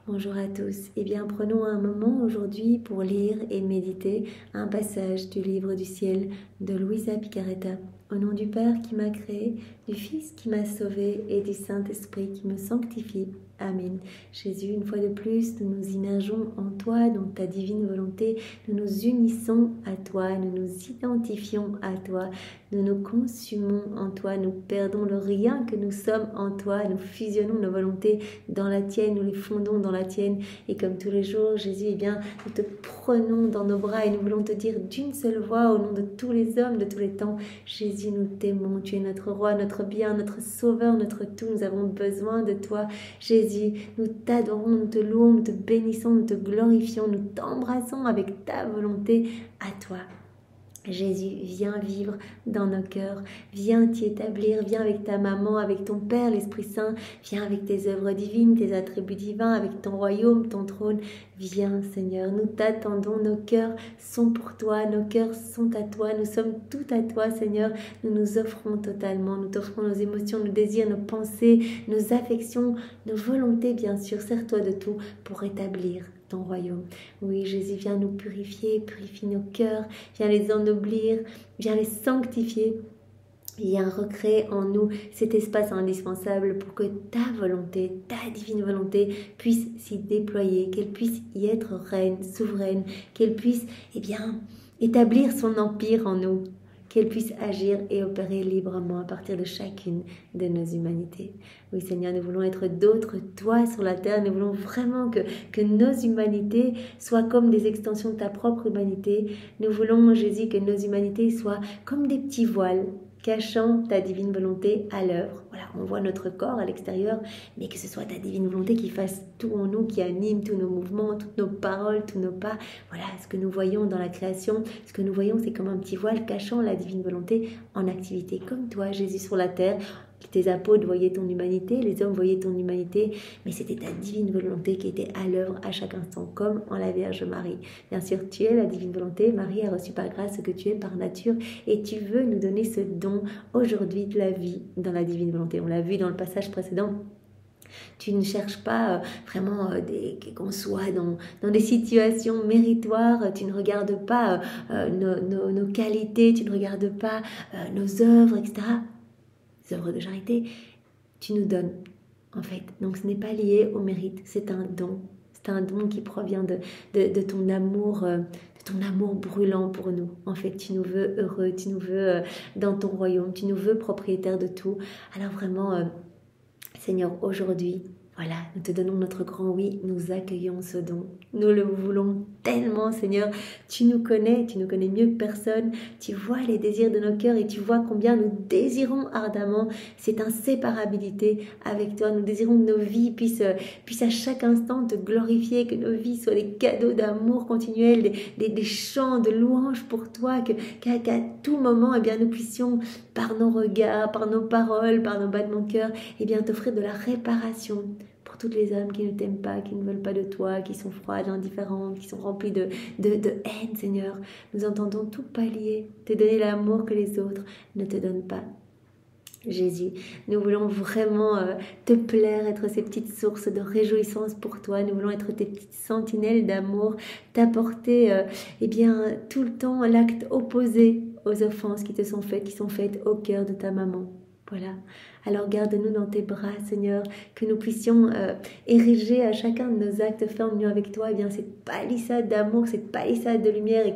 Bonjour à tous. Eh bien, prenons un moment aujourd'hui pour lire et méditer un passage du livre du ciel de Luisa Picaretta. Au nom du Père qui m'a créé, du Fils qui m'a sauvé et du Saint-Esprit qui me sanctifie. Amen. Jésus, une fois de plus, nous nous immergeons en toi, dans ta divine volonté. Nous nous unissons à toi, nous nous identifions à toi, nous nous consumons en toi, nous perdons le rien que nous sommes en toi, nous fusionnons nos volontés dans la tienne, nous les fondons dans la tienne. Et comme tous les jours, Jésus, eh bien, nous te prenons dans nos bras et nous voulons te dire d'une seule voix au nom de tous les hommes, de tous les temps, Jésus, nous t'aimons, tu es notre roi, notre bien, notre sauveur, notre tout, nous avons besoin de toi. Jésus, nous t'adorons, nous te louons, nous te bénissons, nous te glorifions, nous t'embrassons avec ta volonté à toi. Jésus, viens vivre dans nos cœurs, viens t'y établir, viens avec ta maman, avec ton Père, l'Esprit Saint, viens avec tes œuvres divines, tes attributs divins, avec ton royaume, ton trône. Viens Seigneur, nous t'attendons, nos cœurs sont pour toi, nos cœurs sont à toi, nous sommes tout à toi Seigneur, nous nous offrons totalement, nous t'offrons nos émotions, nos désirs, nos pensées, nos affections, nos volontés bien sûr, sers-toi de tout pour établir ton royaume. Oui, Jésus, viens nous purifier, purifie nos cœurs, viens les ennoblir, viens les sanctifier. Viens recréer en nous cet espace indispensable pour que ta volonté, ta divine volonté puisse s'y déployer, qu'elle puisse y être reine, souveraine, qu'elle puisse, eh bien, établir son empire en nous, qu'elle puisse agir et opérer librement à partir de chacune de nos humanités. Oui Seigneur, nous voulons être d'autres toi sur la terre, nous voulons vraiment que nos humanités soient comme des extensions de ta propre humanité. Nous voulons, Jésus, que nos humanités soient comme des petits voiles cachant ta divine volonté à l'œuvre. Voilà, on voit notre corps à l'extérieur, mais que ce soit ta divine volonté qui fasse tout en nous, qui anime tous nos mouvements, toutes nos paroles, tous nos pas. Voilà, ce que nous voyons dans la création, ce que nous voyons, c'est comme un petit voile cachant la divine volonté en activité. Comme toi, Jésus sur la terre, tes apôtres voyaient ton humanité, les hommes voyaient ton humanité, mais c'était ta divine volonté qui était à l'œuvre à chaque instant, comme en la Vierge Marie. Bien sûr, tu es la divine volonté, Marie a reçu par grâce ce que tu es par nature, et tu veux nous donner ce don aujourd'hui de la vie dans la divine volonté. On l'a vu dans le passage précédent. Tu ne cherches pas vraiment qu'on soit dans des situations méritoires, tu ne regardes pas nos qualités, tu ne regardes pas nos œuvres, etc., œuvres de charité, tu nous donnes en fait. Donc ce n'est pas lié au mérite, c'est un don. C'est un don qui provient de ton amour brûlant pour nous. En fait, tu nous veux heureux, tu nous veux dans ton royaume, tu nous veux propriétaires de tout. Alors vraiment, Seigneur, aujourd'hui, voilà, nous te donnons notre grand oui, nous accueillons ce don. Nous le voulons tellement, Seigneur. Tu nous connais mieux que personne. Tu vois les désirs de nos cœurs et tu vois combien nous désirons ardemment cette inséparabilité avec toi. Nous désirons que nos vies puissent à chaque instant te glorifier, que nos vies soient des cadeaux d'amour continuel, des chants de louange pour toi, qu'à tout moment, eh bien, nous puissions, par nos regards, par nos paroles, par nos battements de cœur, eh bien, t'offrir de la réparation pour toutes les âmes qui ne t'aiment pas, qui ne veulent pas de toi, qui sont froides, indifférentes, qui sont remplies de haine, Seigneur. Nous entendons tout pallier, te donner l'amour que les autres ne te donnent pas. Jésus, nous voulons vraiment te plaire, être ces petites sources de réjouissance pour toi. Nous voulons être tes petites sentinelles d'amour, t'apporter eh bien, tout le temps l'acte opposé aux offenses qui te sont faites, qui sont faites au cœur de ta maman. Voilà. Alors garde-nous dans tes bras, Seigneur, que nous puissions ériger à chacun de nos actes faits en union avec toi, eh bien, cette palissade d'amour, cette palissade de lumière,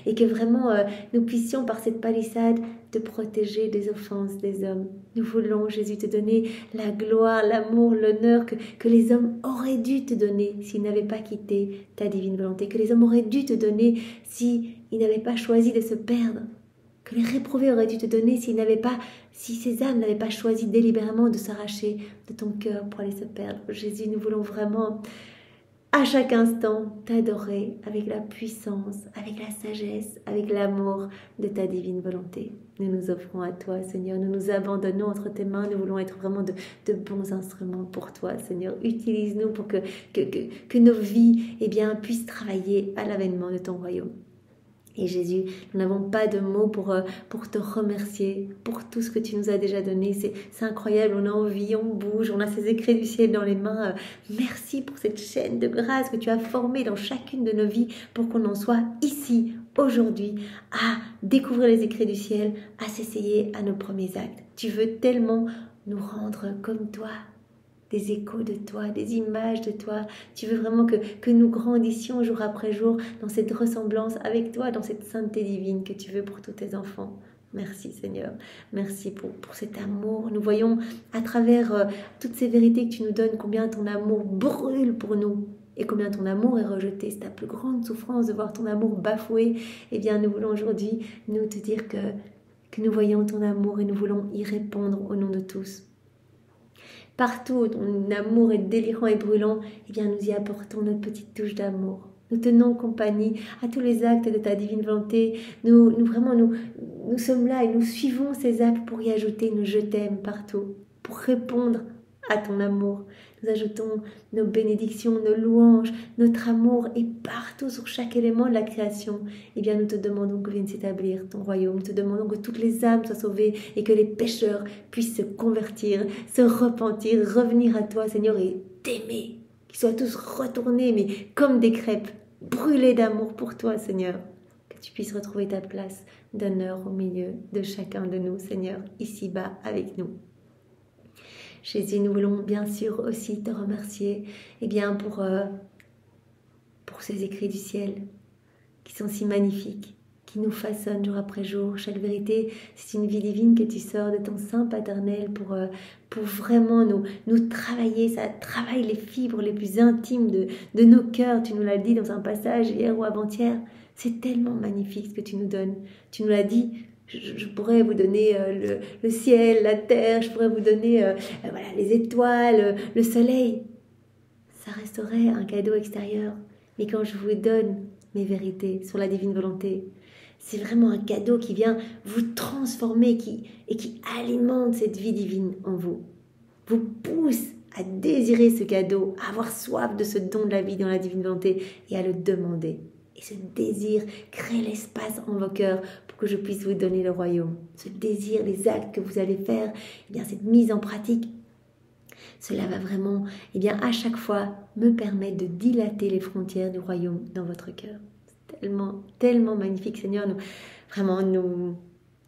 et que vraiment nous puissions par cette palissade te protéger des offenses des hommes. Nous voulons, Jésus, te donner la gloire, l'amour, l'honneur que les hommes auraient dû te donner s'ils n'avaient pas quitté ta divine volonté, que les hommes auraient dû te donner s'ils n'avaient pas choisi de se perdre, que les réprouvés auraient dû te donner si ces âmes n'avaient pas choisi délibérément de s'arracher de ton cœur pour aller se perdre. Jésus, nous voulons vraiment à chaque instant t'adorer avec la puissance, avec la sagesse, avec l'amour de ta divine volonté. Nous nous offrons à toi, Seigneur, nous nous abandonnons entre tes mains, nous voulons être vraiment de bons instruments pour toi, Seigneur. Utilise-nous pour que nos vies eh bien, puissent travailler à l'avènement de ton royaume. Et Jésus, nous n'avons pas de mots pour te remercier pour tout ce que tu nous as déjà donné. C'est incroyable, on a envie, on bouge, on a ces écrits du ciel dans les mains. Merci pour cette chaîne de grâce que tu as formée dans chacune de nos vies pour qu'on en soit ici, aujourd'hui, à découvrir les écrits du ciel, à s'essayer à nos premiers actes. Tu veux tellement nous rendre comme toi, des échos de toi, des images de toi. Tu veux vraiment que nous grandissions jour après jour dans cette ressemblance avec toi, dans cette sainteté divine que tu veux pour tous tes enfants. Merci Seigneur, merci pour cet amour. Nous voyons à travers toutes ces vérités que tu nous donnes combien ton amour brûle pour nous et combien ton amour est rejeté. C'est ta plus grande souffrance de voir ton amour bafoué. Eh bien nous voulons aujourd'hui nous te dire que nous voyons ton amour et nous voulons y répondre au nom de tous. Partout où ton amour est délirant et brûlant, eh bien nous y apportons notre petite touche d'amour. Nous tenons compagnie à tous les actes de ta divine volonté. Nous sommes là et nous suivons ces actes pour y ajouter nos je t'aime partout, pour répondre à ton amour. Nous ajoutons nos bénédictions, nos louanges, notre amour et partout sur chaque élément de la création. Eh bien, nous te demandons que vienne s'établir ton royaume. Nous te demandons que toutes les âmes soient sauvées et que les pécheurs puissent se convertir, se repentir, revenir à toi, Seigneur, et t'aimer. Qu'ils soient tous retournés, mais comme des crêpes, brûlés d'amour pour toi, Seigneur. Que tu puisses retrouver ta place d'honneur au milieu de chacun de nous, Seigneur, ici-bas avec nous. Jésus, nous voulons bien sûr aussi te remercier pour ces écrits du ciel qui sont si magnifiques, qui nous façonnent jour après jour. Chaque vérité, c'est une vie divine que tu sors de ton sein paternel pour vraiment nous travailler. Ça travaille les fibres les plus intimes de nos cœurs. Tu nous l'as dit dans un passage hier ou avant-hier. C'est tellement magnifique ce que tu nous donnes. Tu nous l'as dit. Je pourrais vous donner le ciel, la terre, je pourrais vous donner les étoiles, le soleil. Ça resterait un cadeau extérieur. Mais quand je vous donne mes vérités sur la divine volonté, c'est vraiment un cadeau qui vient vous transformer et qui alimente cette vie divine en vous. Vous pousse à désirer ce cadeau, à avoir soif de ce don de la vie dans la divine volonté et à le demander. Et ce désir crée l'espace en vos cœurs pour que je puisse vous donner le royaume. Ce désir, les actes que vous allez faire, cette mise en pratique, cela va vraiment, à chaque fois, me permettre de dilater les frontières du royaume dans votre cœur. C'est tellement, tellement magnifique, Seigneur. Nous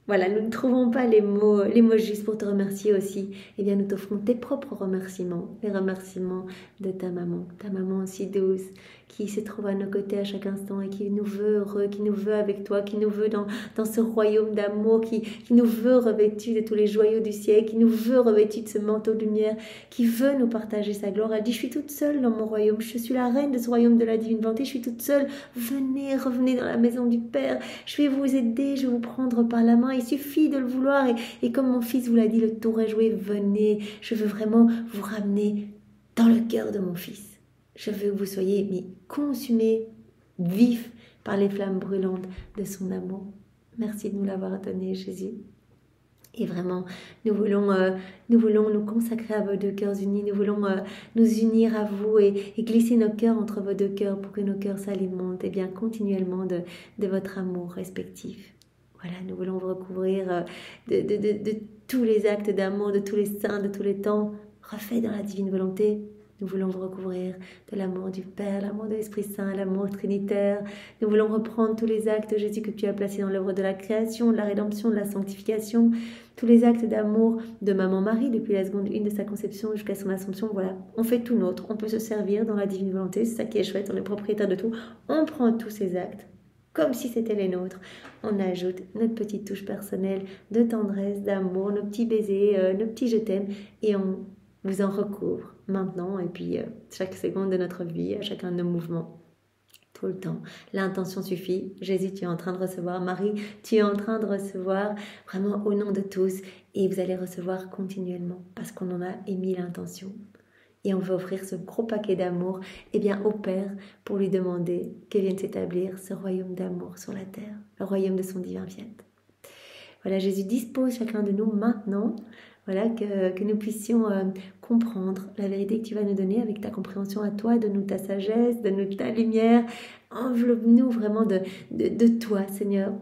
ne trouvons pas les mots justes pour te remercier aussi. Nous t'offrons tes propres remerciements, les remerciements de ta maman si douce, qui se trouve à nos côtés à chaque instant et qui nous veut heureux, qui nous veut avec toi, qui nous veut dans ce royaume d'amour, qui nous veut revêtus de tous les joyaux du ciel, qui nous veut revêtus de ce manteau de lumière, qui veut nous partager sa gloire. Elle dit, je suis toute seule dans mon royaume, je suis la reine de ce royaume de la divine volonté, je suis toute seule, revenez dans la maison du Père, je vais vous aider, je vais vous prendre par la main, il suffit de le vouloir et comme mon fils vous l'a dit, le tour est joué, venez, je veux vraiment vous ramener dans le cœur de mon fils. Je veux que vous soyez consumés, vifs par les flammes brûlantes de son amour. Merci de nous l'avoir donné, Jésus. Et vraiment, nous voulons nous consacrer à vos deux cœurs unis. Nous voulons nous unir à vous et glisser nos cœurs entre vos deux cœurs pour que nos cœurs s'alimentent continuellement de votre amour respectif. Voilà, nous voulons vous recouvrir de tous les actes d'amour, de tous les saints, de tous les temps, refaits dans la divine volonté. Nous voulons vous recouvrir de l'amour du Père, l'amour de l'Esprit Saint, l'amour trinitaire. Nous voulons reprendre tous les actes, Jésus, que tu as placés dans l'œuvre de la création, de la rédemption, de la sanctification, tous les actes d'amour de Maman Marie depuis la seconde 1 de sa conception jusqu'à son assomption. Voilà, on fait tout nôtre, on peut se servir dans la divine volonté, c'est ça qui est chouette, on est propriétaire de tout. On prend tous ces actes comme si c'était les nôtres. On ajoute notre petite touche personnelle de tendresse, d'amour, nos petits baisers, nos petits je t'aime et on vous en recouvre maintenant et puis chaque seconde de notre vie, à chacun de nos mouvements, tout le temps. L'intention suffit. Jésus, tu es en train de recevoir. Marie, tu es en train de recevoir vraiment au nom de tous et vous allez recevoir continuellement parce qu'on en a émis l'intention. Et on veut offrir ce gros paquet d'amour au Père pour lui demander que vienne s'établir ce royaume d'amour sur la terre, le royaume de son divin fiat. Voilà, Jésus dispose chacun de nous maintenant Voilà, que nous puissions comprendre la vérité que tu vas nous donner avec ta compréhension à toi, donne-nous ta sagesse, donne-nous ta lumière, enveloppe-nous vraiment de toi, Seigneur.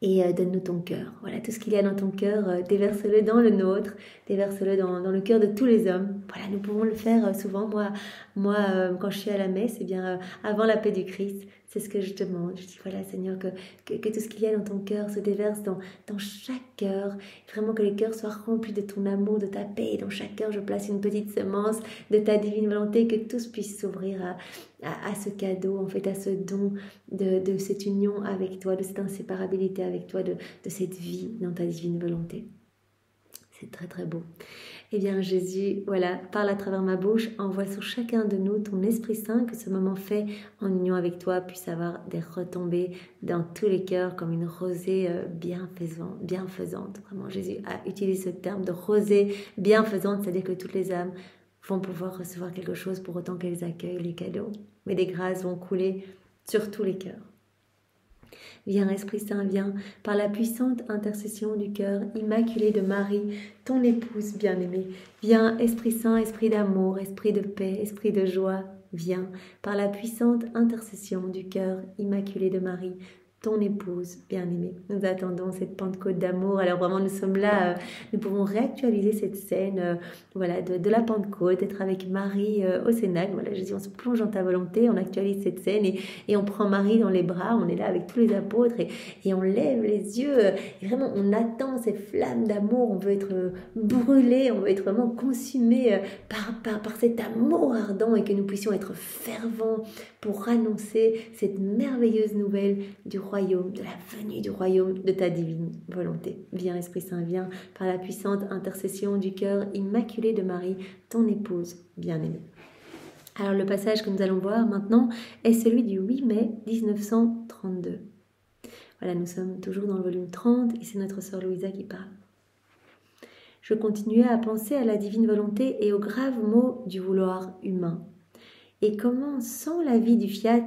Et donne-nous ton cœur. Voilà, tout ce qu'il y a dans ton cœur, déverse-le dans le nôtre, déverse-le dans le cœur de tous les hommes. Voilà, nous pouvons le faire souvent. Moi quand je suis à la messe, eh bien, avant la paix du Christ, c'est ce que je demande. Je dis, voilà, Seigneur, que tout ce qu'il y a dans ton cœur se déverse dans chaque cœur. Vraiment que les cœurs soient remplis de ton amour, de ta paix. Et dans chaque cœur, je place une petite semence de ta divine volonté, que tous puissent s'ouvrir à ce cadeau, en fait, à ce don de cette union avec toi, de cette inséparabilité avec toi, de cette vie dans ta divine volonté. C'est très très beau. Eh bien Jésus, voilà, parle à travers ma bouche, envoie sur chacun de nous ton Esprit Saint, que ce moment fait en union avec toi puisse avoir des retombées dans tous les cœurs comme une rosée bienfaisante. Vraiment, Jésus a utilisé ce terme de rosée bienfaisante, c'est-à-dire que toutes les âmes vont pouvoir recevoir quelque chose pour autant qu'elles accueillent les cadeaux. Mais des grâces vont couler sur tous les cœurs. Viens Esprit Saint, viens par la puissante intercession du cœur immaculé de Marie, ton épouse bien-aimée. Viens Esprit Saint, Esprit d'amour, Esprit de paix, Esprit de joie. Viens par la puissante intercession du cœur immaculé de Marie, ton épouse bien-aimée. Nous attendons cette Pentecôte d'amour. Alors vraiment, nous sommes là, nous pouvons réactualiser cette scène voilà, de la Pentecôte, être avec Marie au Cénacle. Voilà, je dis, on se plonge dans ta volonté, on actualise cette scène et on prend Marie dans les bras, on est là avec tous les apôtres et on lève les yeux. Et vraiment, on attend ces flammes d'amour, on veut être brûlé, on veut être vraiment consumé par cet amour ardent et que nous puissions être fervents pour annoncer cette merveilleuse nouvelle du royaume, de la venue du royaume de ta divine volonté. Viens Esprit Saint, viens par la puissante intercession du cœur immaculé de Marie, ton épouse bien-aimée. Alors le passage que nous allons voir maintenant est celui du 8 mai 1932. Voilà, nous sommes toujours dans le volume 30 et c'est notre sœur Louisa qui parle. Je continuais à penser à la divine volonté et aux graves mots du vouloir humain. Et comment, sans la vie du fiat,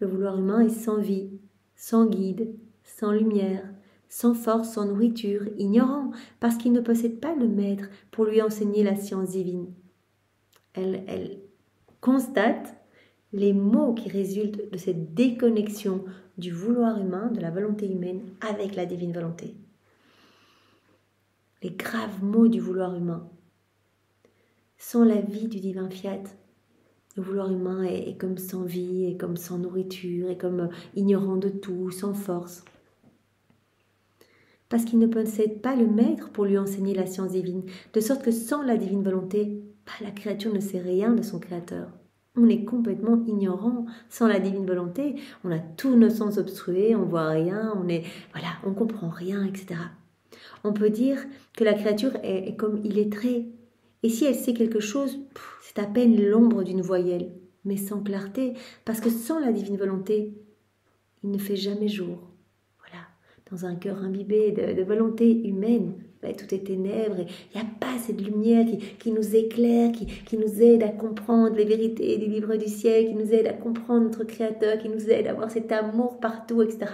le vouloir humain est sans vie, sans guide, sans lumière, sans force, sans nourriture, ignorant, parce qu'il ne possède pas le maître pour lui enseigner la science divine. Elle constate les maux qui résultent de cette déconnexion du vouloir humain, de la volonté humaine, avec la divine volonté. Les graves maux du vouloir humain. Sans la vie du divin fiat, le vouloir humain est comme sans vie, est comme sans nourriture, est comme ignorant de tout, sans force. Parce qu'il ne possède pas le maître pour lui enseigner la science divine, de sorte que sans la divine volonté, la créature ne sait rien de son créateur. On est complètement ignorant. Sans la divine volonté, on a tous nos sens obstrués, on voit rien, on comprend rien, etc. On peut dire que la créature est comme illettrée. Et si elle sait quelque chose, c'est à peine l'ombre d'une voyelle, mais sans clarté, parce que sans la divine volonté, il ne fait jamais jour. Voilà, dans un cœur imbibé de volonté humaine, tout est ténèbres, il n'y a pas cette lumière qui nous éclaire, qui nous aide à comprendre les vérités du livre du ciel, qui nous aide à comprendre notre Créateur, qui nous aide à avoir cet amour partout, etc.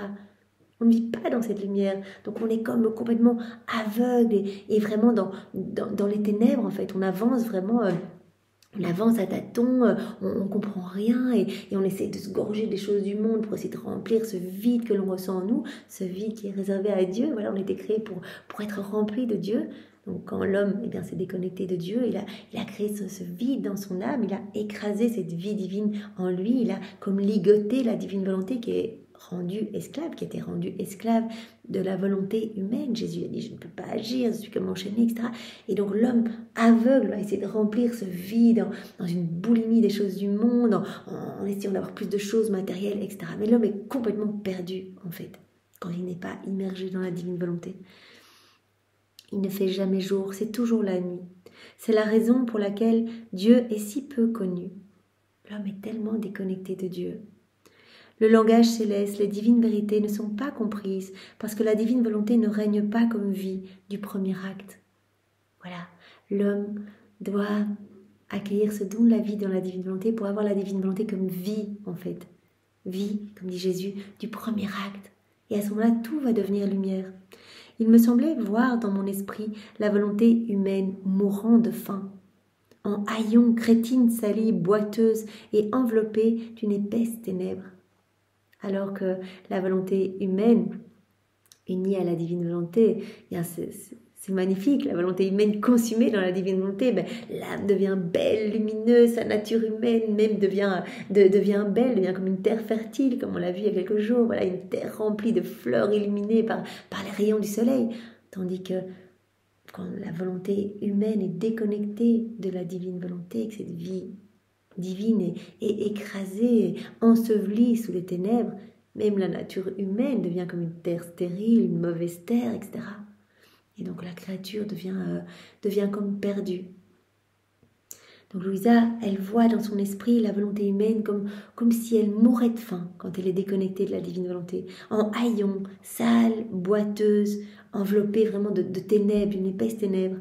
On ne vit pas dans cette lumière, donc on est comme complètement aveugle et vraiment dans les ténèbres en fait. On avance vraiment, on avance à tâtons, on comprend rien et on essaie de se gorger des choses du monde pour essayer de remplir ce vide que l'on ressent en nous, ce vide qui est réservé à Dieu. Voilà, on a été créé pour être rempli de Dieu. Donc quand l'homme s'est déconnecté de Dieu, il a créé ce vide dans son âme, il a écrasé cette vie divine en lui, il a comme ligoté la divine volonté qui est qui était rendu esclave de la volonté humaine. Jésus a dit, je ne peux pas agir, je suis comme enchaîné, etc. Et donc l'homme aveugle va essayer de remplir ce vide dans une boulimie des choses du monde, en essayant d'avoir plus de choses matérielles, etc. Mais l'homme est complètement perdu, en fait, quand il n'est pas immergé dans la divine volonté. Il ne fait jamais jour, c'est toujours la nuit. C'est la raison pour laquelle Dieu est si peu connu. L'homme est tellement déconnecté de Dieu. Le langage céleste, les divines vérités ne sont pas comprises parce que la divine volonté ne règne pas comme vie du premier acte. Voilà, l'homme doit accueillir ce don de la vie dans la divine volonté pour avoir la divine volonté comme vie en fait. Vie, comme dit Jésus, du premier acte. Et à ce moment-là, tout va devenir lumière. il me semblait voir dans mon esprit la volonté humaine mourant de faim, en haillons, crétine, salie, boiteuse et enveloppée d'une épaisse ténèbre. Alors que la volonté humaine, unie à la divine volonté, c'est magnifique, la volonté humaine consumée dans la divine volonté, l'âme devient belle, lumineuse, sa nature humaine même devient belle, devient comme une terre fertile, comme on l'a vu il y a quelques jours, voilà, une terre remplie de fleurs illuminées par les rayons du soleil. Tandis que quand la volonté humaine est déconnectée de la divine volonté, que cette vie divine est écrasée, ensevelie sous les ténèbres, même la nature humaine devient comme une terre stérile, une mauvaise terre, etc. Et donc la créature devient comme perdue. Donc Louisa, elle voit dans son esprit la volonté humaine comme si elle mourait de faim quand elle est déconnectée de la divine volonté, en haillons, sale, boiteuse, enveloppée vraiment de ténèbres, d'une épaisse ténèbre.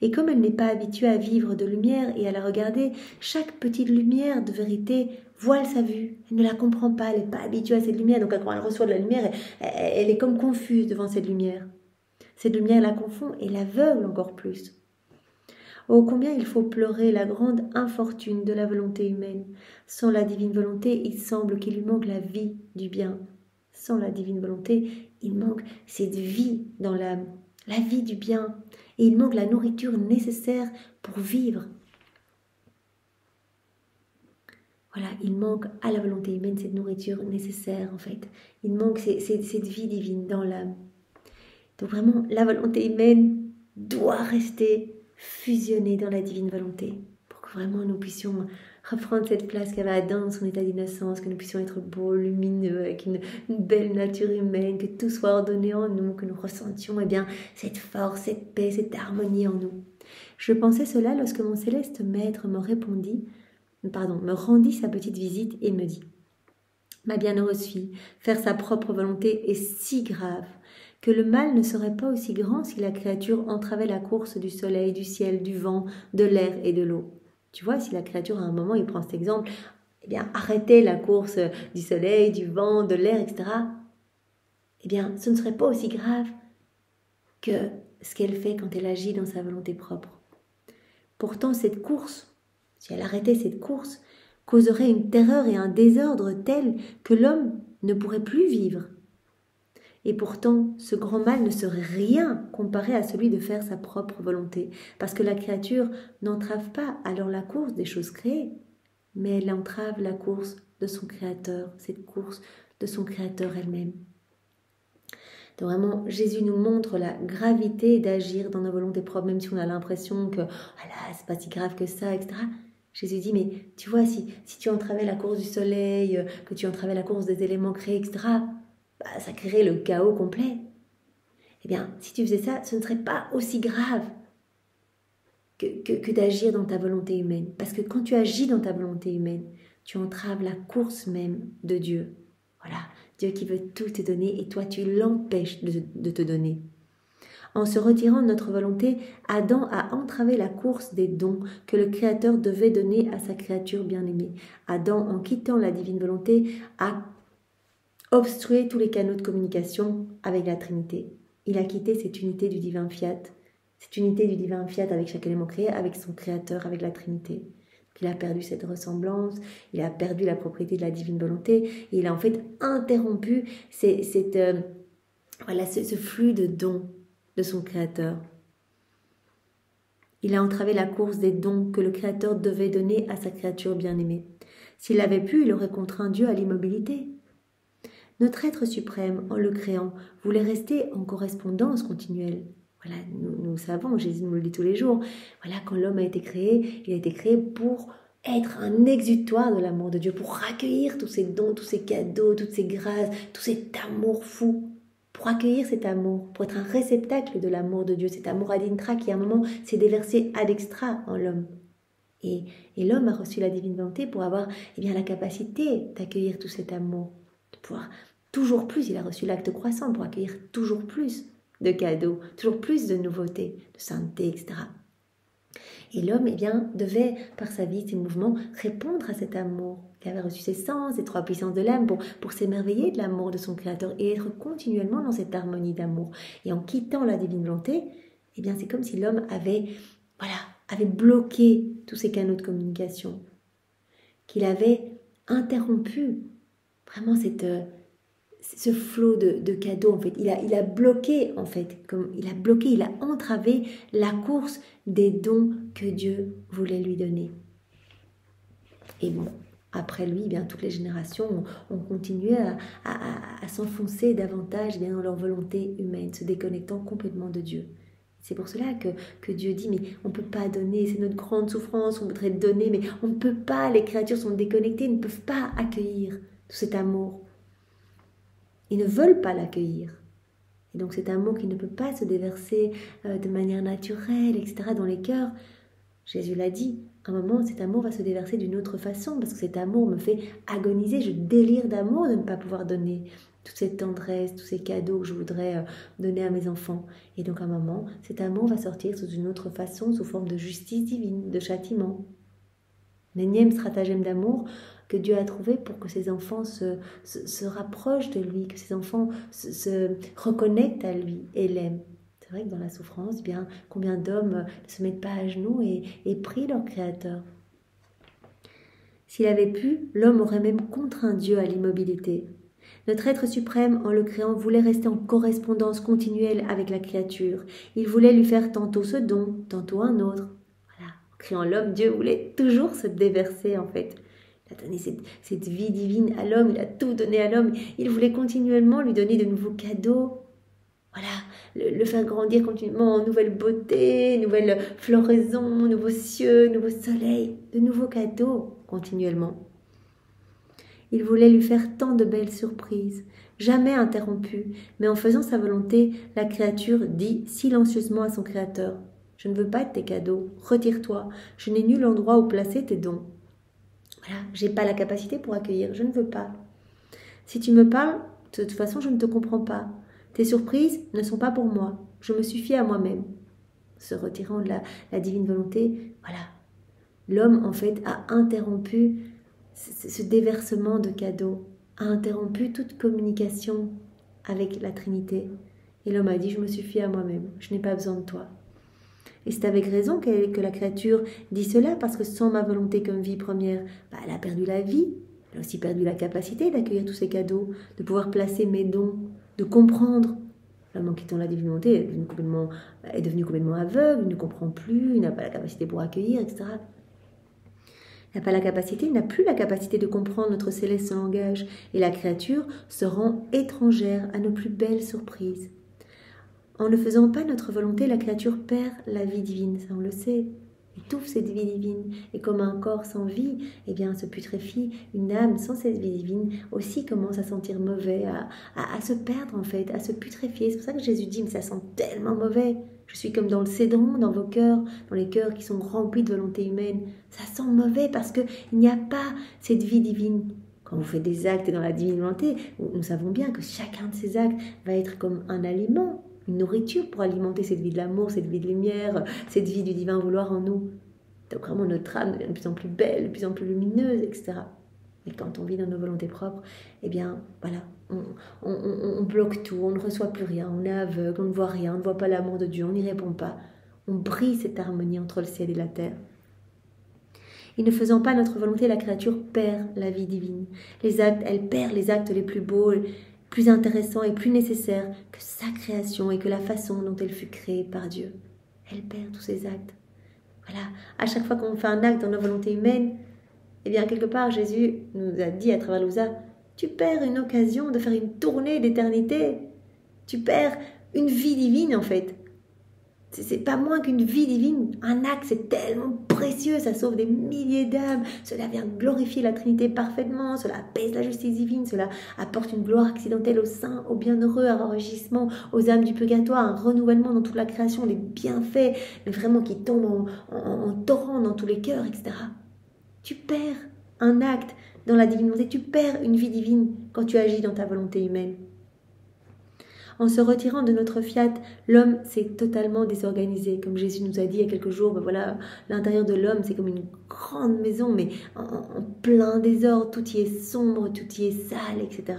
Et comme elle n'est pas habituée à vivre de lumière et à la regarder, chaque petite lumière de vérité voile sa vue. Elle ne la comprend pas, elle n'est pas habituée à cette lumière. Donc quand elle reçoit de la lumière, elle est comme confuse devant cette lumière. Cette lumière la confond et l'aveugle encore plus. Oh, combien il faut pleurer la grande infortune de la volonté humaine. Sans la divine volonté, il semble qu'il lui manque la vie du bien. Sans la divine volonté, il manque cette vie dans l'âme, la vie du bien. Et il manque la nourriture nécessaire pour vivre. Voilà, il manque à la volonté humaine cette nourriture nécessaire en fait. Il manque cette vie divine dans l'âme. Donc vraiment, la volonté humaine doit rester fusionnée dans la divine volonté pour que vraiment nous puissions reprendre cette place qu'avait Adam dans son état d'innocence, que nous puissions être beaux, lumineux, avec une belle nature humaine, que tout soit ordonné en nous, que nous ressentions cette force, cette paix, cette harmonie en nous. Je pensais cela lorsque mon céleste maître me rendit sa petite visite et me dit « Ma bienheureuse fille, faire sa propre volonté est si grave que le mal ne serait pas aussi grand si la créature entravait la course du soleil, du ciel, du vent, de l'air et de l'eau. » Tu vois, si la créature, à un moment, il prend cet exemple, arrêter la course du soleil, du vent, de l'air, etc., ce ne serait pas aussi grave que ce qu'elle fait quand elle agit dans sa volonté propre. Pourtant, cette course, si elle arrêtait cette course, causerait une terreur et un désordre tels que l'homme ne pourrait plus vivre. Et pourtant, ce grand mal ne serait rien comparé à celui de faire sa propre volonté, parce que la créature n'entrave pas alors la course des choses créées, mais elle entrave la course de son Créateur, cette course de son Créateur elle-même. Donc vraiment, Jésus nous montre la gravité d'agir dans nos volontés propres, même si on a l'impression que c'est pas si grave que ça, etc. Jésus dit, mais tu vois, si tu entravais la course du soleil, que tu entravais la course des éléments créés, etc., ça créerait le chaos complet. Si tu faisais ça, ce ne serait pas aussi grave que d'agir dans ta volonté humaine. Parce que quand tu agis dans ta volonté humaine, tu entraves la course même de Dieu. Voilà, Dieu qui veut tout te donner et toi tu l'empêches de te donner. En se retirant de notre volonté, Adam a entravé la course des dons que le Créateur devait donner à sa créature bien-aimée. Adam, en quittant la divine volonté, a obstrué tous les canaux de communication avec la Trinité. Il a quitté cette unité du divin fiat, avec chaque élément créé, avec son Créateur, avec la Trinité. Il a perdu cette ressemblance, il a perdu la propriété de la divine volonté, et il a en fait interrompu ce flux de dons de son Créateur. Il a entravé la course des dons que le Créateur devait donner à sa créature bien-aimée. S'il l'avait pu, il aurait contraint Dieu à l'immobilité. Notre être suprême, en le créant, voulait rester en correspondance continuelle. Voilà, nous savons, Jésus nous le dit tous les jours, voilà, quand l'homme a été créé, il a été créé pour être un exutoire de l'amour de Dieu, pour accueillir tous ces dons, tous ces cadeaux, toutes ces grâces, tout cet amour fou, pour accueillir cet amour, pour être un réceptacle de l'amour de Dieu, cet amour ad intra qui à un moment s'est déversé ad extra en l'homme. Et l'homme a reçu la divine volonté pour avoir la capacité d'accueillir tout cet amour, de pouvoir toujours plus, il a reçu l'acte croissant pour accueillir toujours plus de cadeaux, toujours plus de nouveautés, de sainteté, etc. Et l'homme, eh bien, devait, par sa vie, ses mouvements, répondre à cet amour. Il avait reçu ses sens, ses trois puissances de l'âme pour s'émerveiller de l'amour de son Créateur et être continuellement dans cette harmonie d'amour. Et en quittant la divine volonté, eh bien, c'est comme si l'homme avait bloqué tous ces canaux de communication, qu'il avait interrompu vraiment ce flot de cadeaux, en fait. Il a bloqué, en fait, il a entravé la course des dons que Dieu voulait lui donner. Et bon, après lui, eh bien, toutes les générations ont continué à s'enfoncer davantage, eh bien, dans leur volonté humaine, se déconnectant complètement de Dieu. C'est pour cela que Dieu dit, mais on ne peut pas donner, c'est notre grande souffrance, on voudrait donner, mais on ne peut pas, les créatures sont déconnectées, ne peuvent pas accueillir tout cet amour. Ils ne veulent pas l'accueillir. Et donc cet amour qui ne peut pas se déverser de manière naturelle, etc., dans les cœurs, Jésus l'a dit, à un moment, cet amour va se déverser d'une autre façon, parce que cet amour me fait agoniser, je délire d'amour de ne pas pouvoir donner toute cette tendresse, tous ces cadeaux que je voudrais donner à mes enfants. Et donc à un moment, cet amour va sortir sous une autre façon, sous forme de justice divine, de châtiment. L'énième stratagème d'amour que Dieu a trouvé pour que ses enfants se rapprochent de lui, que ses enfants se reconnectent à lui et l'aiment. C'est vrai que dans la souffrance, bien, combien d'hommes ne se mettent pas à genoux et prient leur Créateur. S'il avait pu, l'homme aurait même contraint Dieu à l'immobilité. Notre être suprême, en le créant, voulait rester en correspondance continuelle avec la créature. Il voulait lui faire tantôt ce don, tantôt un autre. Voilà. En créant l'homme, Dieu voulait toujours se déverser, en fait. Il a donné cette vie divine à l'homme, il a tout donné à l'homme. Il voulait continuellement lui donner de nouveaux cadeaux. Voilà, le faire grandir continuellement en nouvelle beauté, nouvelle floraison, nouveaux cieux, nouveaux soleils, de nouveaux cadeaux continuellement. Il voulait lui faire tant de belles surprises, jamais interrompues, mais en faisant sa volonté, la créature dit silencieusement à son Créateur « Je ne veux pas de tes cadeaux, retire-toi, je n'ai nul endroit où placer tes dons. Voilà, j'ai pas la capacité pour accueillir, je ne veux pas. Si tu me parles, de toute façon, je ne te comprends pas. Tes surprises ne sont pas pour moi, je me suffis à moi-même. » Se retirant de la divine volonté, voilà, l'homme en fait a interrompu ce déversement de cadeaux, a interrompu toute communication avec la Trinité. Et l'homme a dit, je me suffis à moi-même, je n'ai pas besoin de toi. Et c'est avec raison que la créature dit cela, parce que sans ma volonté comme vie première, elle a perdu la vie, elle a aussi perdu la capacité d'accueillir tous ces cadeaux, de pouvoir placer mes dons, de comprendre. L'homme en quittant la divine volonté est devenu complètement aveugle, il ne comprend plus, il n'a pas la capacité pour accueillir, etc. Il n'a pas la capacité, il n'a plus la capacité de comprendre notre céleste langage, et la créature se rend étrangère à nos plus belles surprises. En ne faisant pas notre volonté, la créature perd la vie divine, ça on le sait, étouffe cette vie divine, et comme un corps sans vie, eh bien se putréfie, une âme sans cette vie divine aussi commence à sentir mauvais, à se perdre en fait, à se putréfier. C'est pour ça que Jésus dit, mais ça sent tellement mauvais. Je suis comme dans le cédron, dans vos cœurs, dans les cœurs qui sont remplis de volonté humaine. Ça sent mauvais parce qu'il n'y a pas cette vie divine. Quand vous faites des actes dans la divine volonté, nous savons bien que chacun de ces actes va être comme un aliment, une nourriture pour alimenter cette vie de l'amour, cette vie de lumière, cette vie du divin vouloir en nous. Donc vraiment notre âme devient de plus en plus belle, de plus en plus lumineuse, etc. Et quand on vit dans nos volontés propres, eh bien voilà, on bloque tout, on ne reçoit plus rien, on est aveugle, on ne voit rien, on ne voit pas l'amour de Dieu, on n'y répond pas. On brise cette harmonie entre le ciel et la terre. Et ne faisant pas notre volonté, la créature perd la vie divine. Elle perd les actes les plus beaux, plus intéressants et plus nécessaires que sa création et que la façon dont elle fut créée par Dieu. Elle perd tous ces actes. Voilà, à chaque fois qu'on fait un acte dans nos volontés humaines, eh bien, quelque part, Jésus nous a dit à travers Louisa, tu perds une occasion de faire une tournée d'éternité. Tu perds une vie divine, en fait. C'est pas moins qu'une vie divine. Un acte, c'est tellement précieux, ça sauve des milliers d'âmes. Cela vient glorifier la Trinité parfaitement, cela apaise la justice divine, cela apporte une gloire accidentelle aux saints, aux bienheureux, un enrichissement aux âmes du purgatoire, un renouvellement dans toute la création, les bienfaits, mais vraiment qui tombent en torrent dans tous les cœurs, etc. Tu perds un acte dans la divine volonté, tu perds une vie divine quand tu agis dans ta volonté humaine. En se retirant de notre fiat, l'homme s'est totalement désorganisé. Comme Jésus nous a dit il y a quelques jours, ben voilà, l'intérieur de l'homme, c'est comme une grande maison, mais en plein désordre, tout y est sombre, tout y est sale, etc.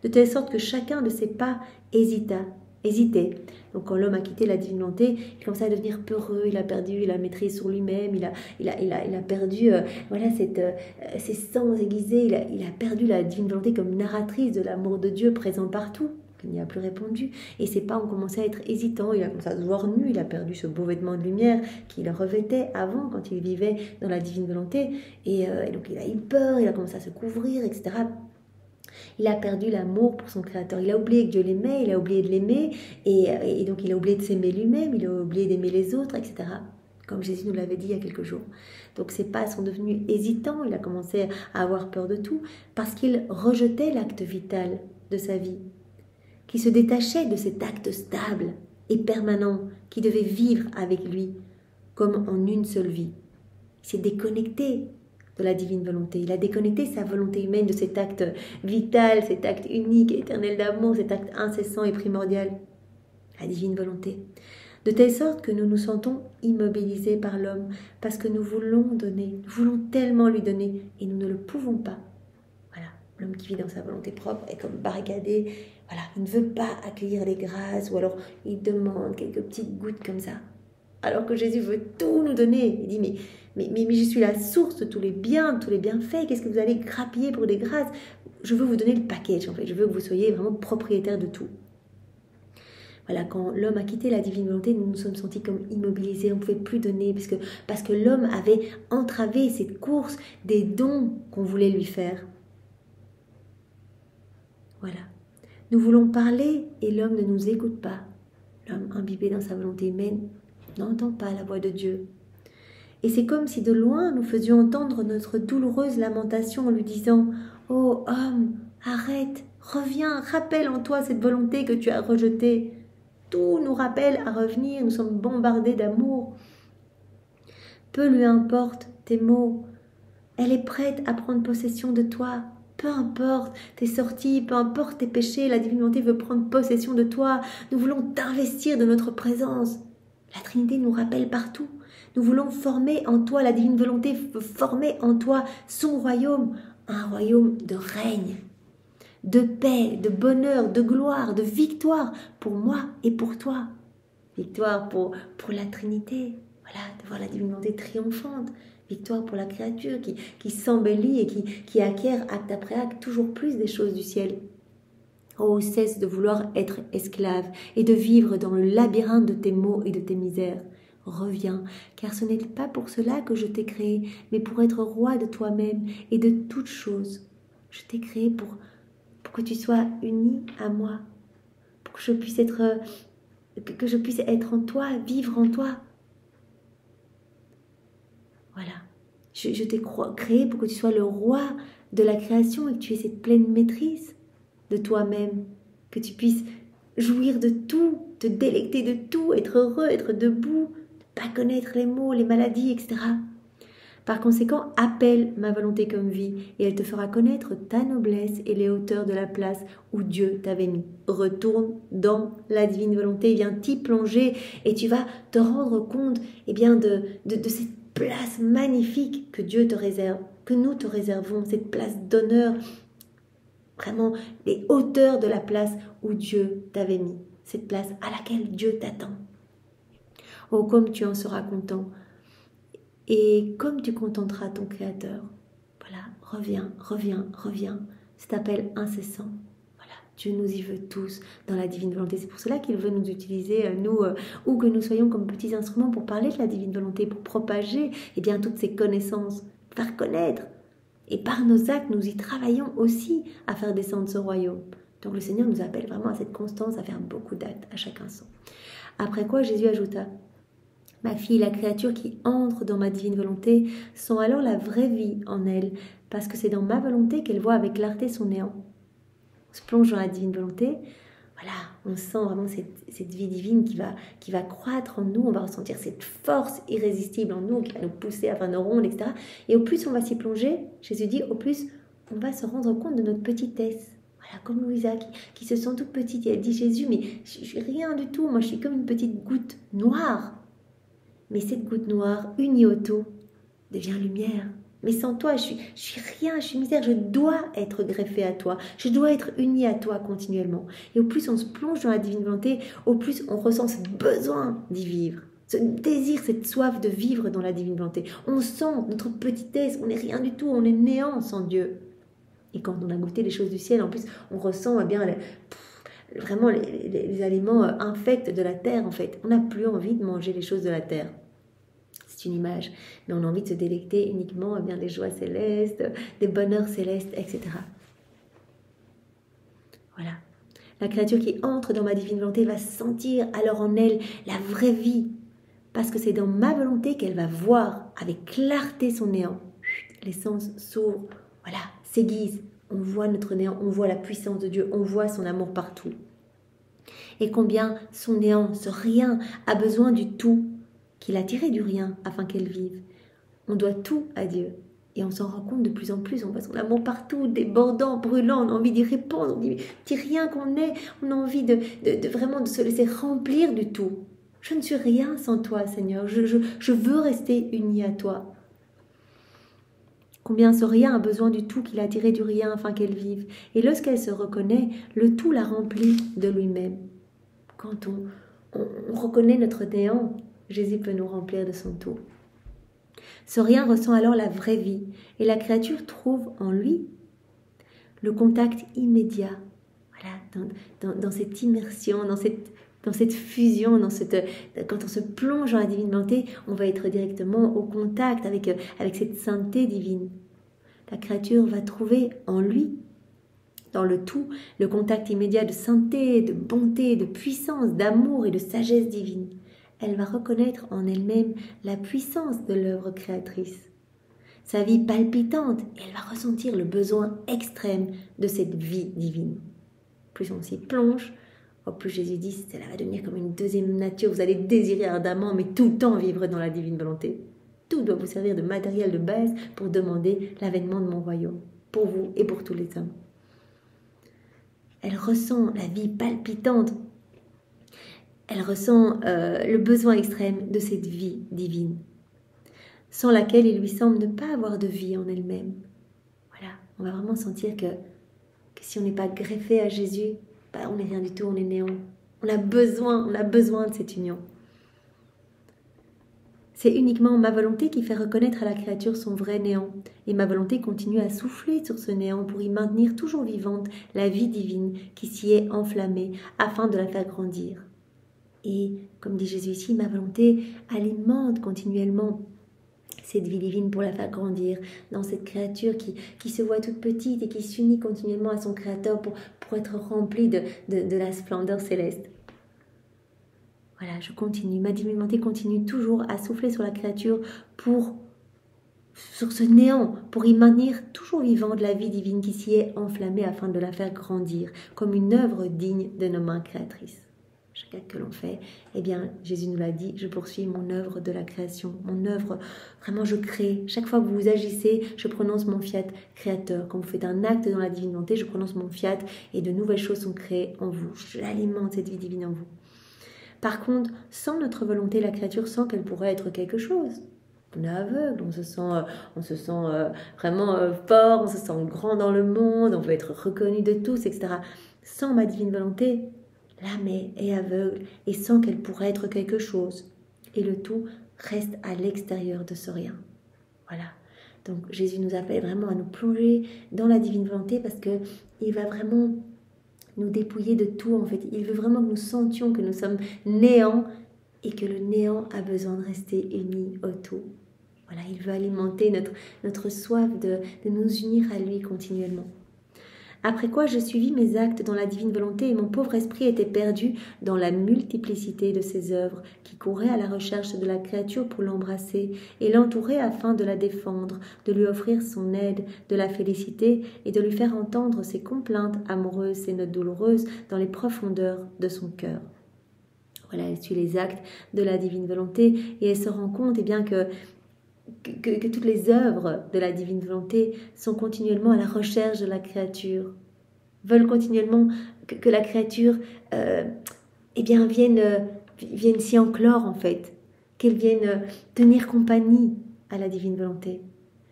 De telle sorte que chacun de ses pas hésitait. Donc quand l'homme a quitté la divine volonté, il commençait à devenir peureux, il a perdu la maîtrise sur lui-même, il a perdu voilà, ses sens aiguisés, il a perdu la divine volonté comme narratrice de l'amour de Dieu présent partout. Il n'y a plus répondu, et ses pas ont commencé à être hésitants, il a commencé à se voir nu, il a perdu ce beau vêtement de lumière qu'il revêtait avant quand il vivait dans la divine volonté, et donc il a eu peur, il a commencé à se couvrir, etc. Il a perdu l'amour pour son Créateur. Il a oublié que Dieu l'aimait, il a oublié de l'aimer, et donc il a oublié de s'aimer lui-même, il a oublié d'aimer les autres, etc. Comme Jésus nous l'avait dit il y a quelques jours. Donc ses pas sont devenus hésitants, il a commencé à avoir peur de tout, parce qu'il rejetait l'acte vital de sa vie, qui se détachait de cet acte stable et permanent, qui devait vivre avec lui, comme en une seule vie. Il s'est déconnecté de la divine volonté. Il a déconnecté sa volonté humaine de cet acte vital, cet acte unique, éternel d'amour, cet acte incessant et primordial, la divine volonté. De telle sorte que nous nous sentons immobilisés par l'homme, parce que nous voulons donner, nous voulons tellement lui donner, et nous ne le pouvons pas. Voilà, l'homme qui vit dans sa volonté propre est comme barricadé, voilà, il ne veut pas accueillir les grâces, ou alors il demande quelques petites gouttes comme ça. Alors que Jésus veut tout nous donner. Il dit, mais je suis la source de tous les biens, de tous les bienfaits. Qu'est-ce que vous allez grappiller pour des grâces? Je veux vous donner le package, en fait. Je veux que vous soyez vraiment propriétaire de tout. Voilà, quand l'homme a quitté la divine volonté, nous nous sommes sentis comme immobilisés. On ne pouvait plus donner parce que l'homme avait entravé cette course des dons qu'on voulait lui faire. Voilà. Nous voulons parler et l'homme ne nous écoute pas. L'homme imbibé dans sa volonté humaine n'entend pas la voix de Dieu. Et c'est comme si de loin nous faisions entendre notre douloureuse lamentation en lui disant « Oh homme, arrête, reviens, rappelle en toi cette volonté que tu as rejetée. » Tout nous rappelle à revenir, nous sommes bombardés d'amour. Peu lui importe tes mots, elle est prête à prendre possession de toi. Peu importe tes sorties, peu importe tes péchés, la divine volonté veut prendre possession de toi. Nous voulons t'investir de notre présence. La Trinité nous rappelle partout. Nous voulons former en toi, la divine volonté veut former en toi son royaume, un royaume de règne, de paix, de bonheur, de gloire, de victoire pour moi et pour toi. Victoire pour la Trinité, voilà, de voir la divine volonté triomphante. Victoire pour la créature qui s'embellit et qui acquiert acte après acte toujours plus des choses du ciel. Oh, cesse de vouloir être esclave et de vivre dans le labyrinthe de tes maux et de tes misères. Reviens, car ce n'est pas pour cela que je t'ai créé, mais pour être roi de toi-même et de toutes choses. Je t'ai créé pour que tu sois uni à moi, pour que je puisse être en toi, vivre en toi. Voilà. Je t'ai créé pour que tu sois le roi de la création et que tu aies cette pleine maîtrise de toi-même, que tu puisses jouir de tout, te délecter de tout, être heureux, être debout, ne pas connaître les maux, les maladies, etc. Par conséquent, appelle ma volonté comme vie et elle te fera connaître ta noblesse et les hauteurs de la place où Dieu t'avait mis. Retourne dans la divine volonté, viens t'y plonger et tu vas te rendre compte de cette place magnifique que Dieu te réserve, que nous te réservons, cette place d'honneur, vraiment les hauteurs de la place où Dieu t'avait mis, cette place à laquelle Dieu t'attend. Oh, comme tu en seras content et comme tu contenteras ton Créateur. Voilà, reviens, cet appel incessant. Voilà, Dieu nous y veut tous dans la divine volonté. C'est pour cela qu'il veut nous utiliser, nous, ou que nous soyons comme petits instruments pour parler de la divine volonté, pour propager toutes ces connaissances, faire connaître. Et par nos actes, nous y travaillons aussi à faire descendre ce royaume. Donc le Seigneur nous appelle vraiment à cette constance, à faire beaucoup d'actes à chaque instant. Après quoi, Jésus ajouta: ma fille, la créature qui entre dans ma divine volonté sent alors la vraie vie en elle, parce que c'est dans ma volonté qu'elle voit avec clarté son néant. On se plonge dans la divine volonté, voilà, on sent vraiment cette vie divine qui va croître en nous, on va ressentir cette force irrésistible en nous qui va nous pousser à faire nos rondes, etc. Et au plus on va s'y plonger, Jésus dit, au plus on va se rendre compte de notre petitesse. Voilà, Voilà, comme Louisa qui se sent toute petite et elle dit Jésus, mais je suis rien du tout, moi je suis comme une petite goutte noire. Mais cette goutte noire, unie au tout, devient lumière. Mais sans toi, je suis rien, je suis misère, je dois être greffée à toi, je dois être unie à toi continuellement. Et au plus on se plonge dans la divine volonté, au plus on ressent ce besoin d'y vivre, ce désir, cette soif de vivre dans la divine volonté. On sent notre petitesse, on n'est rien du tout, on est néant sans Dieu. Et quand on a goûté les choses du ciel, en plus, on ressent vraiment les aliments infects de la terre, en fait. On n'a plus envie de manger les choses de la terre. C'est une image, mais on a envie de se délecter uniquement des joies célestes, des bonheurs célestes, etc. Voilà. La créature qui entre dans ma divine volonté va sentir alors en elle la vraie vie, parce que c'est dans ma volonté qu'elle va voir avec clarté son néant. Les sens s'ouvrent, voilà, s'aiguisent. On voit notre néant, on voit la puissance de Dieu, on voit son amour partout. Et combien son néant, ce rien, a besoin du tout, qu'il a tiré du rien afin qu'elle vive. On doit tout à Dieu. Et on s'en rend compte de plus en plus. On voit son amour partout, débordant, brûlant. On a envie d'y répondre. On dit, petit rien qu'on est, on a envie de vraiment de se laisser remplir du tout. Je ne suis rien sans toi, Seigneur. Je veux rester unie à toi. Combien ce rien a besoin du tout qu'il a tiré du rien afin qu'elle vive. Et lorsqu'elle se reconnaît, le tout la remplit de lui-même. Quand on reconnaît notre néant, Jésus peut nous remplir de son tout. Ce rien ressent alors la vraie vie et la créature trouve en lui le contact immédiat. Voilà, dans cette immersion, dans cette fusion, quand on se plonge dans la divine volonté, on va être directement au contact avec cette sainteté divine. La créature va trouver en lui, dans le tout, le contact immédiat de sainteté, de bonté, de puissance, d'amour et de sagesse divine. Elle va reconnaître en elle-même la puissance de l'œuvre créatrice. Sa vie palpitante, et elle va ressentir le besoin extrême de cette vie divine. Plus on s'y plonge, au plus Jésus dit, cela va devenir comme une deuxième nature. Vous allez désirer ardemment, mais tout le temps vivre dans la divine volonté. Tout doit vous servir de matériel de base pour demander l'avènement de mon royaume, pour vous et pour tous les hommes. Elle ressent la vie palpitante. Elle ressent le besoin extrême de cette vie divine, sans laquelle il lui semble ne pas avoir de vie en elle-même. Voilà, on va vraiment sentir que si on n'est pas greffé à Jésus, on n'est rien du tout, on est néant. On a besoin de cette union. C'est uniquement ma volonté qui fait reconnaître à la créature son vrai néant. Et ma volonté continue à souffler sur ce néant pour y maintenir toujours vivante la vie divine qui s'y est enflammée afin de la faire grandir. Et, comme dit Jésus ici, ma volonté alimente continuellement cette vie divine pour la faire grandir dans cette créature qui se voit toute petite et qui s'unit continuellement à son Créateur pour être remplie de la splendeur céleste. Voilà, je continue. Ma divine volonté continue toujours à souffler sur la créature sur ce néant, pour y maintenir toujours vivante la vie divine qui s'y est enflammée afin de la faire grandir comme une œuvre digne de nos mains créatrices. Chaque acte que l'on fait, eh bien, Jésus nous l'a dit, je poursuis mon œuvre de la création, mon œuvre, vraiment je crée. Chaque fois que vous agissez, je prononce mon fiat créateur. Quand vous faites un acte dans la divine volonté, je prononce mon fiat et de nouvelles choses sont créées en vous. J'alimente cette vie divine en vous. Par contre, sans notre volonté, la créature sent qu'elle pourrait être quelque chose. On est aveugle, on se sent vraiment fort, on se sent grand dans le monde, on veut être reconnu de tous, etc. Sans ma divine volonté, l'âme est aveugle et sent qu'elle pourrait être quelque chose. Et le tout reste à l'extérieur de ce rien. Voilà. Donc Jésus nous appelle vraiment à nous plonger dans la divine volonté parce qu'il va vraiment nous dépouiller de tout en fait. Il veut vraiment que nous sentions que nous sommes néants et que le néant a besoin de rester uni au tout. Voilà, il veut alimenter notre soif de nous unir à lui continuellement. Après quoi, je suivis mes actes dans la divine volonté et mon pauvre esprit était perdu dans la multiplicité de ses œuvres qui couraient à la recherche de la créature pour l'embrasser et l'entourer afin de la défendre, de lui offrir son aide, de la féliciter et de lui faire entendre ses complaintes amoureuses, ses notes douloureuses dans les profondeurs de son cœur. Voilà, elle suit les actes de la divine volonté et elle se rend compte que toutes les œuvres de la divine volonté sont continuellement à la recherche de la créature. veulent continuellement que la créature eh bien, vienne s'y enclore en fait, qu'elle vienne tenir compagnie à la divine volonté,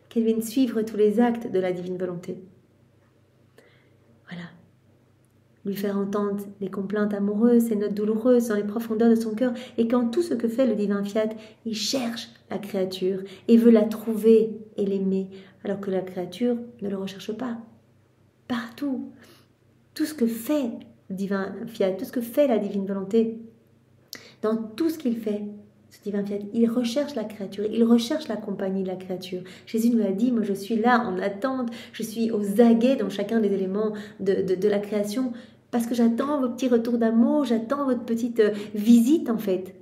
qu'elle vienne suivre tous les actes de la divine volonté. Voilà. Lui faire entendre les complaintes amoureuses, ces notes douloureuses dans les profondeurs de son cœur, et quand tout ce que fait le divin fiat, il cherche la créature et veut la trouver et l'aimer, alors que la créature ne le recherche pas. Partout, tout ce que fait le divin fiat, tout ce que fait la divine volonté, dans tout ce qu'il fait, ce divin fiat, il recherche la créature, il recherche la compagnie de la créature. Jésus nous a dit, moi je suis là en attente, je suis aux aguets dans chacun des éléments de la création, parce que j'attends vos petits retours d'amour, j'attends votre petite visite en fait.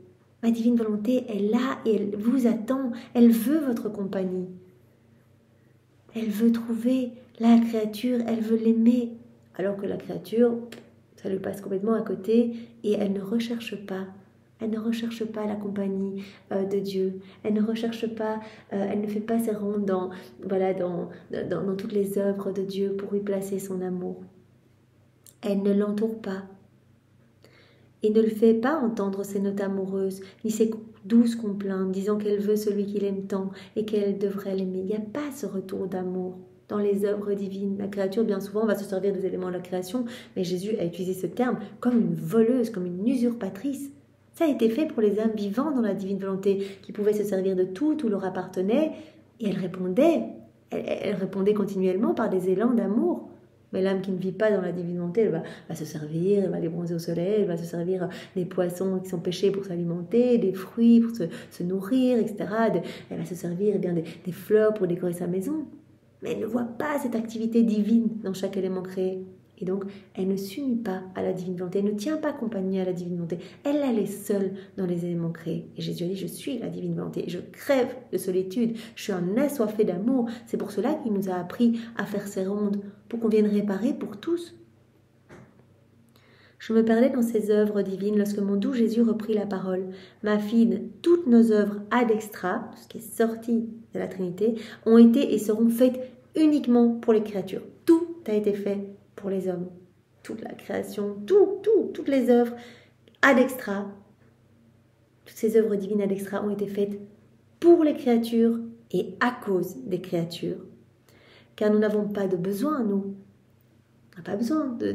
Ma divine volonté est là et elle vous attend, elle veut votre compagnie. Elle veut trouver la créature, elle veut l'aimer, alors que la créature, ça lui passe complètement à côté et elle ne recherche pas. Elle ne recherche pas la compagnie de Dieu. Elle ne recherche pas, elle ne fait pas ses rondes dans toutes les œuvres de Dieu pour y placer son amour. Elle ne l'entoure pas. Et ne le fait pas entendre ses notes amoureuses, ni ses douces complaintes, disant qu'elle veut celui qui l'aime tant et qu'elle devrait l'aimer. Il n'y a pas ce retour d'amour dans les œuvres divines. La créature, bien souvent, va se servir des éléments de la création, mais Jésus a utilisé ce terme comme une voleuse, comme une usurpatrice. Ça a été fait pour les âmes vivant dans la divine volonté, qui pouvaient se servir de tout leur appartenait, et elle répondait continuellement par des élans d'amour. Mais l'âme qui ne vit pas dans la divine volonté, elle va se servir, elle va aller bronzer au soleil, elle va se servir des poissons qui sont pêchés pour s'alimenter, des fruits pour se nourrir, etc. Elle va se servir des fleurs pour décorer sa maison. Mais elle ne voit pas cette activité divine dans chaque élément créé. Et donc, elle ne s'unit pas à la divine volonté, elle ne tient pas compagnie à la divine volonté. Elle est seule dans les éléments créés. Et Jésus a dit, je suis la divine volonté. Et je crève de solitude. Je suis un assoiffé d'amour. C'est pour cela qu'il nous a appris à faire ces rondes, pour qu'on vienne réparer pour tous. Je me perdais dans ces œuvres divines lorsque mon doux Jésus reprit la parole. Ma fille, toutes nos œuvres ad extra, ce qui est sorti de la Trinité, ont été et seront faites uniquement pour les créatures. Tout a été fait pour les hommes. Toute la création, toutes les œuvres ad extra, toutes ces œuvres divines ad extra ont été faites pour les créatures et à cause des créatures. Car nous n'avons pas de besoin, nous. On n'a pas besoin de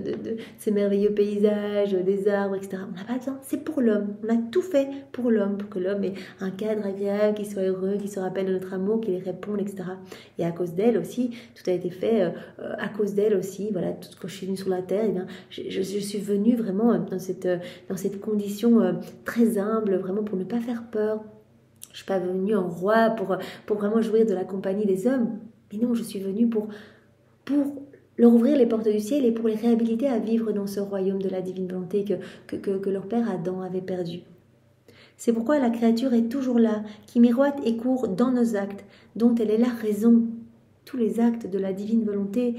ces merveilleux paysages, des arbres, etc. On n'a pas besoin, c'est pour l'homme. On a tout fait pour l'homme, pour que l'homme ait un cadre agréable, qu'il soit heureux, qu'il se rappelle de notre amour, qu'il y réponde, etc. Et à cause d'elle aussi, tout a été fait à cause d'elle aussi. Voilà, tout quand je suis venue sur la terre, eh bien, je suis venue vraiment dans cette condition très humble, vraiment pour ne pas faire peur. Je ne suis pas venue en roi pour vraiment jouir de la compagnie des hommes. Mais non, je suis venue pour leur ouvrir les portes du ciel et pour les réhabiliter à vivre dans ce royaume de la divine volonté que leur père Adam avait perdu. C'est pourquoi la créature est toujours là, qui miroite et court dans nos actes, dont elle est la raison. Tous les actes de la divine volonté,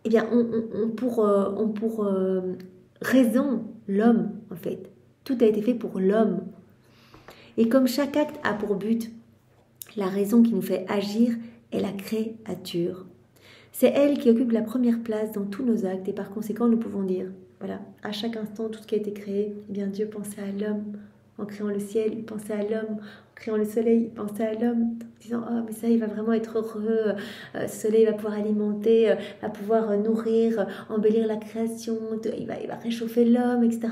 ont pour raison l'homme, en fait. Tout a été fait pour l'homme. Et comme chaque acte a pour but la raison qui nous fait agir est la créature. C'est elle qui occupe la première place dans tous nos actes et par conséquent nous pouvons dire, voilà, à chaque instant tout ce qui a été créé, eh bien Dieu pensait à l'homme. En créant le ciel, il pensait à l'homme. En créant le soleil, il pensait à l'homme. En disant, oh mais ça, il va vraiment être heureux. Ce soleil va pouvoir alimenter, va pouvoir nourrir, embellir la création. Il va réchauffer l'homme, etc.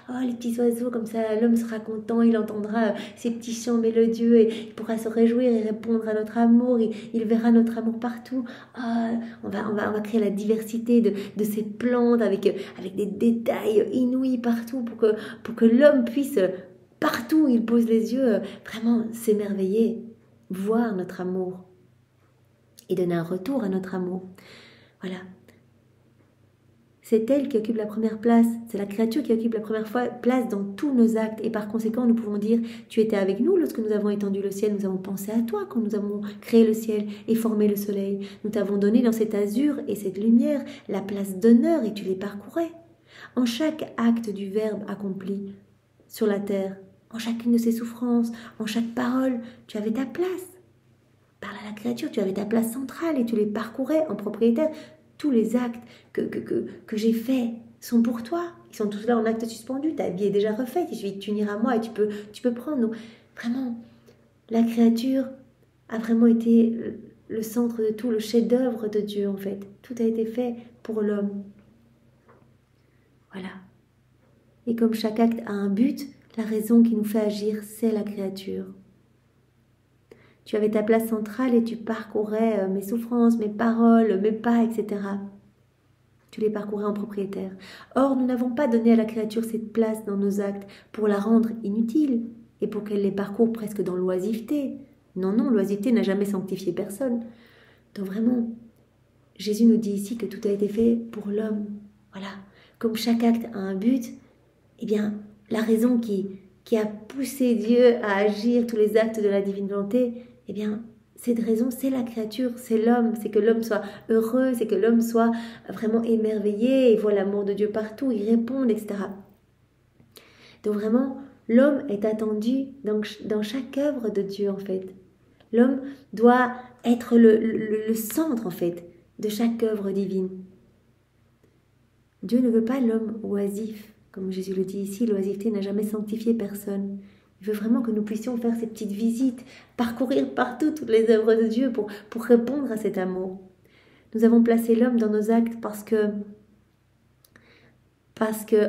Oh, les petits oiseaux, comme ça, l'homme sera content. Il entendra ces petits chants mélodieux et il pourra se réjouir et répondre à notre amour. Il verra notre amour partout. Oh, on va créer la diversité de ces plantes avec des détails inouïs partout pour que l'homme puisse... Partout où il pose les yeux, vraiment s'émerveiller, voir notre amour et donner un retour à notre amour. Voilà. C'est elle qui occupe la première place, c'est la créature qui occupe la première place dans tous nos actes et par conséquent nous pouvons dire tu étais avec nous lorsque nous avons étendu le ciel, nous avons pensé à toi quand nous avons créé le ciel et formé le soleil. Nous t'avons donné dans cet azur et cette lumière la place d'honneur et tu les parcourais. En chaque acte du Verbe accompli sur la terre, en chacune de ses souffrances, en chaque parole, tu avais ta place. Parle à la créature, tu avais ta place centrale et tu les parcourais en propriétaire. tous les actes que j'ai faits sont pour toi. Ils sont tous là en acte suspendu. Ta vie est déjà refaite. Il suffit de t'unir à moi et tu peux prendre. Donc, vraiment, la créature a vraiment été le centre de tout, le chef-d'œuvre de Dieu en fait. Tout a été fait pour l'homme. Voilà. Et comme chaque acte a un but, la raison qui nous fait agir, c'est la créature. Tu avais ta place centrale et tu parcourais mes souffrances, mes paroles, mes pas, etc. Tu les parcourais en propriétaire. Or, nous n'avons pas donné à la créature cette place dans nos actes pour la rendre inutile et pour qu'elle les parcourt presque dans l'oisiveté. Non, non, l'oisiveté n'a jamais sanctifié personne. Donc vraiment, Jésus nous dit ici que tout a été fait pour l'homme. Voilà. Comme chaque acte a un but, eh bien, la raison qui a poussé Dieu à agir tous les actes de la divine volonté, eh bien, cette raison, c'est la créature, c'est l'homme, c'est que l'homme soit heureux, c'est que l'homme soit vraiment émerveillé et voit l'amour de Dieu partout, il réponde, etc. Donc vraiment, l'homme est attendu dans chaque œuvre de Dieu, en fait. L'homme doit être le centre, en fait, de chaque œuvre divine. Dieu ne veut pas l'homme oisif. Comme Jésus le dit ici, l'oisiveté n'a jamais sanctifié personne. Il veut vraiment que nous puissions faire ces petites visites, parcourir partout toutes les œuvres de Dieu pour répondre à cet amour. Nous avons placé l'homme dans nos actes parce que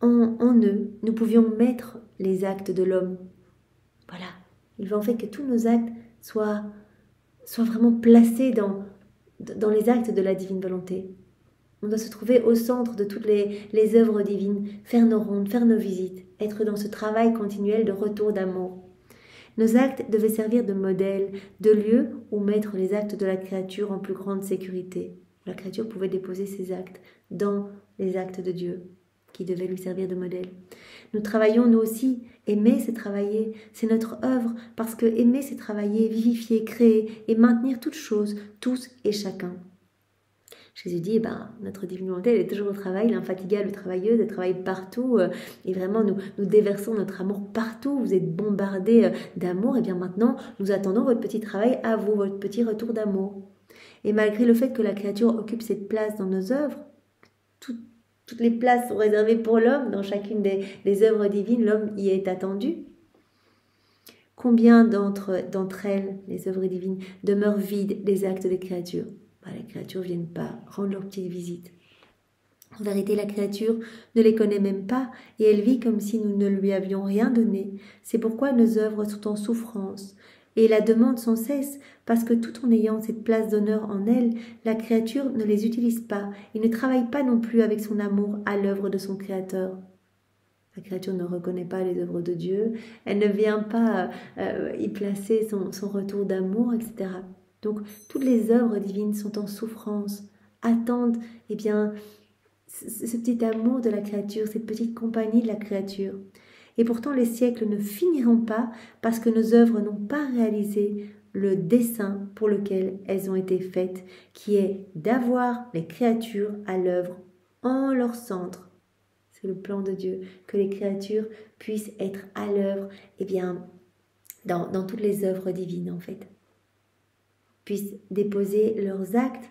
en eux, nous pouvions mettre les actes de l'homme. Voilà. Il veut en fait que tous nos actes soient vraiment placés dans les actes de la divine volonté. On doit se trouver au centre de toutes les œuvres divines, faire nos rondes, faire nos visites, être dans ce travail continuel de retour d'amour. Nos actes devaient servir de modèle, de lieu où mettre les actes de la créature en plus grande sécurité. La créature pouvait déposer ses actes dans les actes de Dieu, qui devaient lui servir de modèle. Nous travaillons, nous aussi. Aimer, c'est travailler. C'est notre œuvre, parce que aimer, c'est travailler, vivifier, créer et maintenir toutes choses, tous et chacun. Jésus dit, notre divine volonté, elle est toujours au travail, l'infatigable travailleuse, elle travaille partout, et vraiment nous déversons notre amour partout, vous êtes bombardés d'amour, et bien maintenant, nous attendons votre petit travail à vous, votre petit retour d'amour. Et malgré le fait que la créature occupe cette place dans nos œuvres, toutes les places sont réservées pour l'homme, dans chacune des œuvres divines, l'homme y est attendu. Combien d'entre elles, les œuvres divines, demeurent vides des actes des créatures? Les créatures ne viennent pas rendre leur petite visite. En vérité, la créature ne les connaît même pas et elle vit comme si nous ne lui avions rien donné. C'est pourquoi nos œuvres sont en souffrance et la demande sans cesse, parce que tout en ayant cette place d'honneur en elle, la créature ne les utilise pas et ne travaille pas non plus avec son amour à l'œuvre de son Créateur. La créature ne reconnaît pas les œuvres de Dieu, elle ne vient pas y placer son retour d'amour, etc. Donc, toutes les œuvres divines sont en souffrance, attendent, ce petit amour de la créature, cette petite compagnie de la créature. Et pourtant, les siècles ne finiront pas parce que nos œuvres n'ont pas réalisé le dessein pour lequel elles ont été faites, qui est d'avoir les créatures à l'œuvre en leur centre. C'est le plan de Dieu, que les créatures puissent être à l'œuvre, dans toutes les œuvres divines, en fait. Puissent déposer leurs actes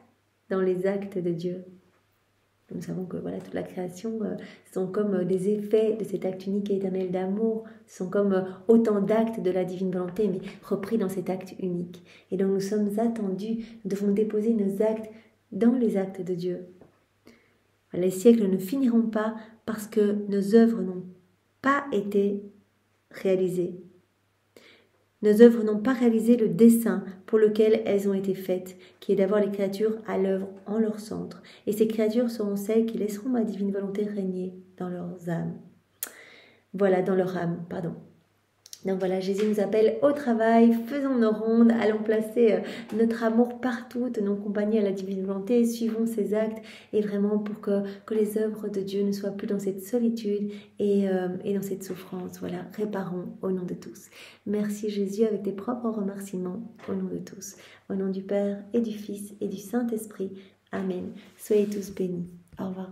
dans les actes de Dieu. Nous savons que toute la création sont comme des effets de cet acte unique et éternel d'amour, sont comme autant d'actes de la divine volonté, mais repris dans cet acte unique. Et donc nous sommes attendus, nous devons déposer nos actes dans les actes de Dieu. Les siècles ne finiront pas parce que nos œuvres n'ont pas été réalisées. Nos œuvres n'ont pas réalisé le dessein pour lequel elles ont été faites, qui est d'avoir les créatures à l'œuvre en leur centre. Et ces créatures seront celles qui laisseront ma divine volonté régner dans leurs âmes. Dans leur âme, pardon. Donc voilà, Jésus nous appelle au travail, faisons nos rondes, allons placer notre amour partout, tenons compagnie à la divine volonté, suivons ses actes, et vraiment pour que les œuvres de Dieu ne soient plus dans cette solitude et dans cette souffrance. Voilà, réparons au nom de tous. Merci Jésus avec tes propres remerciements au nom de tous. Au nom du Père et du Fils et du Saint-Esprit. Amen. Soyez tous bénis. Au revoir.